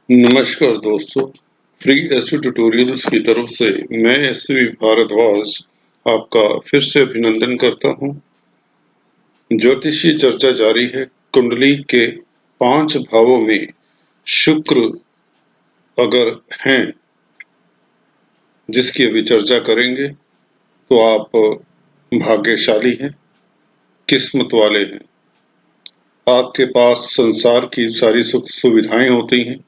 नमस्कार दोस्तों, free SV tutorials की तरफ से मैं एसवी भारद्वाज आपका फिर से अभिनंदन करता हूं। ज्योतिषीय चर्चा जारी है। कुंडली के 5 भावों में शुक्र अगर हैं, जिसकी अभी चर्चा करेंगे, तो आप भाग्यशाली हैं, किस्मत वाले हैं। आपके पास संसार की सारी सुख सुविधाएं होती हैं।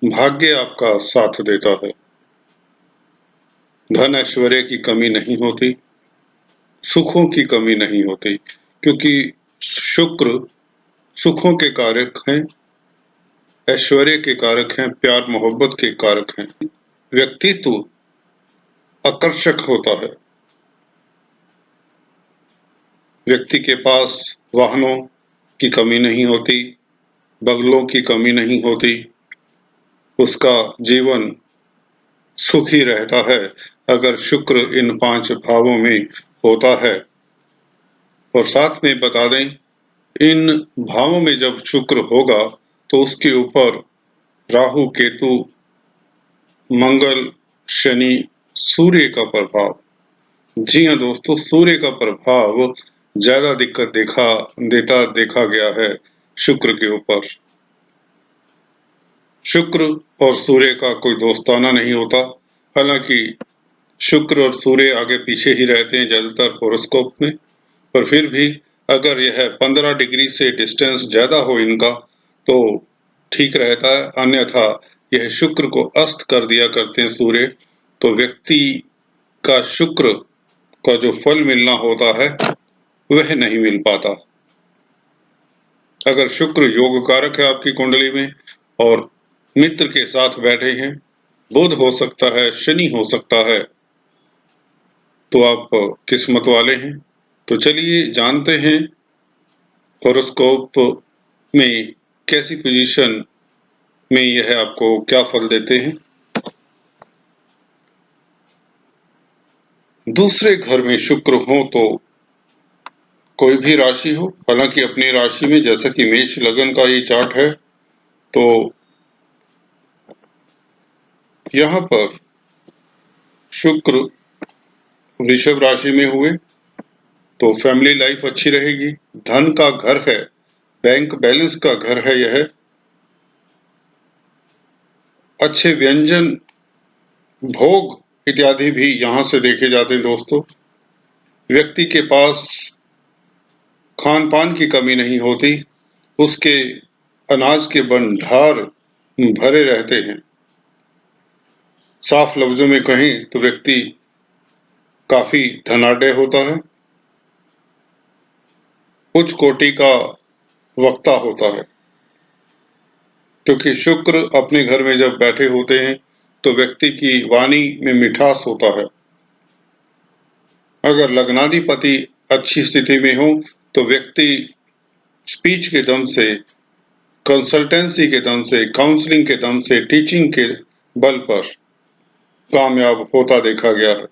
भाग्य आपका साथ देता है। धन ऐश्वर्य की कमी नहीं होती, सुखों की कमी नहीं होती, क्योंकि शुक्र सुखों के कारक हैं, ऐश्वर्य के कारक हैं, प्यार मोहब्बत के कारक हैं। व्यक्तित्व आकर्षक होता है। व्यक्ति के पास वाहनों की कमी नहीं होती, बंगलों की कमी नहीं होती। उसका जीवन सुखी रहता है अगर शुक्र इन 5 भावों में होता है। और साथ में बता दें, इन भावों में जब शुक्र होगा तो उसके ऊपर राहु, केतु, मंगल, शनि, सूर्य का प्रभाव। जी हाँ दोस्तों, सूर्य का प्रभाव ज्यादा दिक्कत देखा गया है शुक्र के ऊपर। शुक्र और सूर्य का कोई दोस्ताना नहीं होता। हालांकि शुक्र और सूर्य आगे पीछे ही रहते हैं ज्यादातर हॉरोस्कोप में, पर फिर भी अगर यह 15 डिग्री से डिस्टेंस ज्यादा हो इनका तो ठीक रहता है। अन्यथा यह शुक्र को अस्त कर दिया करते हैं सूर्य, तो व्यक्ति का शुक्र का जो फल मिलना होता है वह नहीं मिल पाता। अगर शुक्र योग कारक है आपकी कुंडली में और मित्र के साथ बैठे हैं, बुध हो सकता है, शनि हो सकता है, तो आप किस्मत वाले हैं। तो चलिए जानते हैं हॉरोस्कोप में कैसी पोजीशन में यह आपको क्या फल देते हैं। दूसरे घर में शुक्र हो तो कोई भी राशि हो, हालांकि अपनी राशि में जैसा कि मेष लगन का ये चार्ट है, तो यहाँ पर शुक्र वृषभ राशि में हुए तो फैमिली लाइफ अच्छी रहेगी। धन का घर है, बैंक बैलेंस का घर है यह। अच्छे व्यंजन, भोग इत्यादि भी यहाँ से देखे जाते हैं दोस्तों। व्यक्ति के पास खान पान की कमी नहीं होती, उसके अनाज के भंडार भरे रहते हैं। साफ लफ्जों में कहें तो व्यक्ति काफी धनाढ्य होता है, उच्च कोटि का वक्ता होता है, क्योंकि शुक्र अपने घर में जब बैठे होते हैं तो व्यक्ति की वाणी में मिठास होता है। अगर लग्नाधिपति अच्छी स्थिति में हो तो व्यक्ति स्पीच के दम से, कंसल्टेंसी के दम से, काउंसलिंग के दम से, टीचिंग के बल पर कामयाब होता देखा गया है।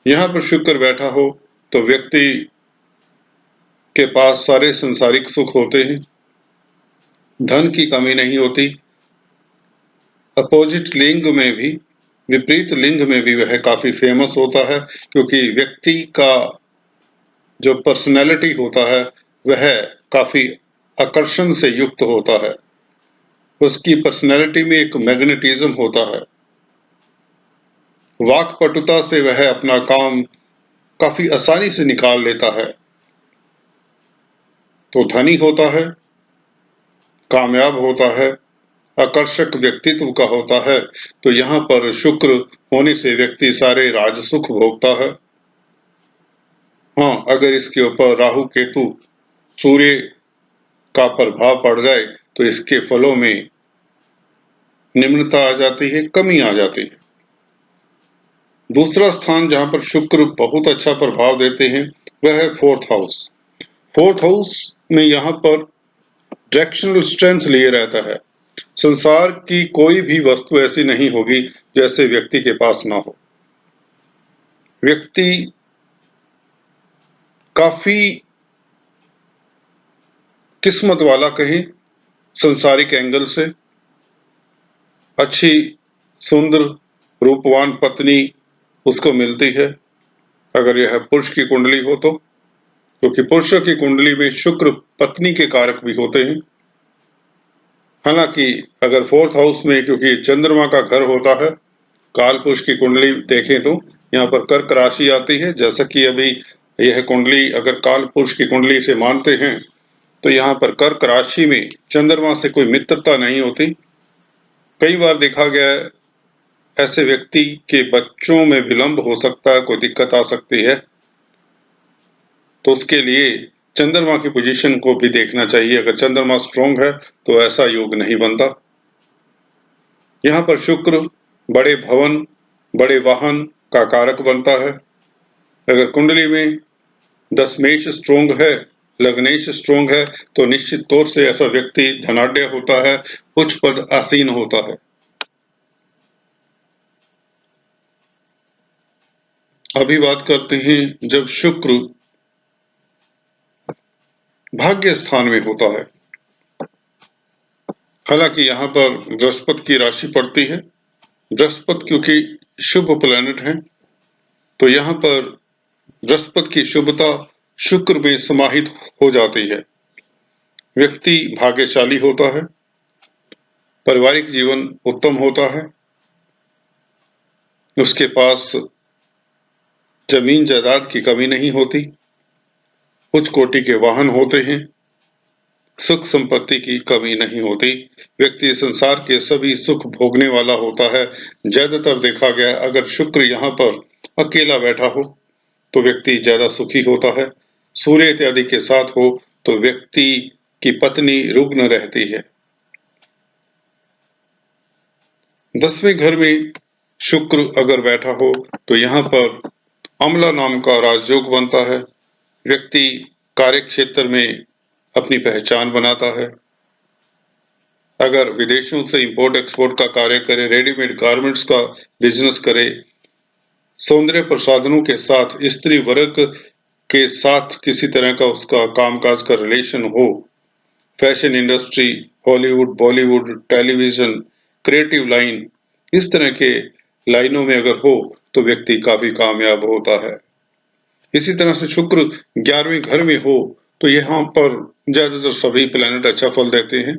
यहाँ पर शुक्र बैठा हो तो व्यक्ति के पास सारे संसारिक सुख होते हैं, धन की कमी नहीं होती। अपोजिट लिंग में भी, विपरीत लिंग में भी वह काफी फेमस होता है, क्योंकि व्यक्ति का जो पर्सनैलिटी होता है वह काफी आकर्षण से युक्त होता है। उसकी पर्सनैलिटी में एक मैग्नेटिज्म होता है। वाक्पटुता से वह अपना काम काफी आसानी से निकाल लेता है। तो धनी होता है, कामयाब होता है, आकर्षक व्यक्तित्व का होता है। तो यहाँ पर शुक्र होने से व्यक्ति सारे राजसुख भोगता है। हाँ, अगर इसके ऊपर राहु, केतु, सूर्य का प्रभाव पड़ जाए तो इसके फलों में निम्नता आ जाती है, कमी आ जाती है। दूसरा स्थान जहां पर शुक्र बहुत अच्छा प्रभाव देते हैं वह है 4th हाउस। 4th हाउस में यहाँ पर डायरेक्शनल स्ट्रेंथ लिए रहता है। संसार की कोई भी वस्तु ऐसी नहीं होगी जैसे व्यक्ति के पास ना हो। व्यक्ति काफी किस्मत वाला कहें संसारिक एंगल से, अच्छी सुंदर रूपवान पत्नी उसको मिलती है, अगर यह पुरुष की कुंडली हो तो, क्योंकि पुरुषों की कुंडली में शुक्र पत्नी के कारक भी होते हैं। हालांकि अगर फोर्थ हाउस में, क्योंकि चंद्रमा का घर होता है, काल पुरुष की कुंडली देखें तो यहाँ पर कर्क राशि आती है। जैसा कि अभी यह कुंडली अगर काल पुरुष की कुंडली से मानते हैं तो यहाँ पर कर्क राशि में चंद्रमा से कोई मित्रता नहीं होती। कई बार देखा गया है ऐसे व्यक्ति के बच्चों में विलंब हो सकता है, कोई दिक्कत आ सकती है, तो उसके लिए चंद्रमा की पोजीशन को भी देखना चाहिए। अगर चंद्रमा स्ट्रोंग है तो ऐसा योग नहीं बनता। यहाँ पर शुक्र बड़े भवन, बड़े वाहन का कारक बनता है। अगर कुंडली में दशमेश स्ट्रोंग है, लग्नेश स्ट्रोंग है, तो निश्चित तौर से ऐसा व्यक्ति धनाढ्य होता है, उच्च पद आसीन होता है। अभी बात करते हैं जब शुक्र भाग्य स्थान में होता है। हालांकि यहाँ पर बृहस्पति की राशि पड़ती है। बृहस्पति क्योंकि शुभ प्लैनेट है, तो यहाँ पर बृहस्पति की शुभता शुक्र में समाहित हो जाती है। व्यक्ति भाग्यशाली होता है, पारिवारिक जीवन उत्तम होता है, उसके पास जमीन जायदाद की कमी नहीं होती, उच्च कोटि के वाहन होते हैं, सुख संपत्ति की कमी नहीं होती। व्यक्ति संसार के सभी सुख भोगने वाला होता है। ज्यादातर देखा गया अगर शुक्र यहाँ पर अकेला बैठा हो तो व्यक्ति ज्यादा सुखी होता है। सूर्य इत्यादि के साथ हो तो व्यक्ति की पत्नी रुग्ण रहती है। 10वें घर में शुक्र अगर बैठा हो तो यहाँ पर अम्ला नाम का राजयोग बनता है। व्यक्ति कार्य क्षेत्र में अपनी पहचान बनाता है। अगर विदेशों से इंपोर्ट एक्सपोर्ट का कार्य करे, रेडीमेड गारमेंट्स का बिजनेस करे, सौंदर्य प्रसाधनों के साथ स्त्री वर्ग के साथ किसी तरह का उसका कामकाज का रिलेशन हो, fashion industry, Hollywood, Bollywood, television, creative line, इस तरह के लाइनों में अगर हो तो व्यक्ति काफी कामयाब होता है। इसी तरह से शुक्र 11वें घर में हो तो यहाँ पर ज्यादातर सभी प्लैनेट अच्छा फल देते हैं।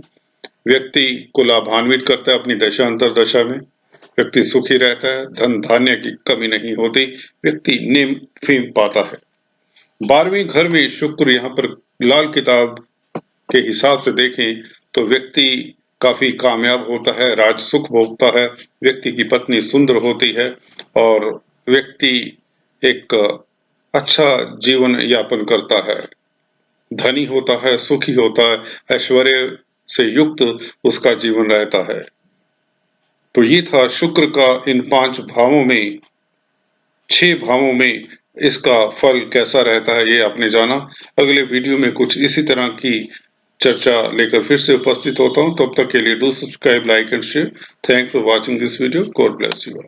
व्यक्ति को लाभान्वित करता है अपनी दशा अंतर दशा में। व्यक्ति सुखी रहता है, धन धान्य की कमी नहीं होती, व्यक्ति नेम फेम पाता है। 12वें घर में शुक्र यहाँ पर लाल किताब के हिसाब से देखें तो व्यक्ति काफी कामयाब होता है, राज सुख भोगता है, व्यक्ति की पत्नी सुंदर होती है और व्यक्ति एक अच्छा जीवन यापन करता है, धनी होता है, सुखी होता है, ऐश्वर्य से युक्त उसका जीवन रहता है। तो ये था शुक्र का इन 5 भावों में, 6 भावों में इसका फल कैसा रहता है, ये आपने जाना। अगले वीडियो में कुछ इसी तरह की चर्चा लेकर फिर से उपस्थित होता हूँ। तब तक के लिए do subscribe, like and share. Thanks for watching this video. God bless you.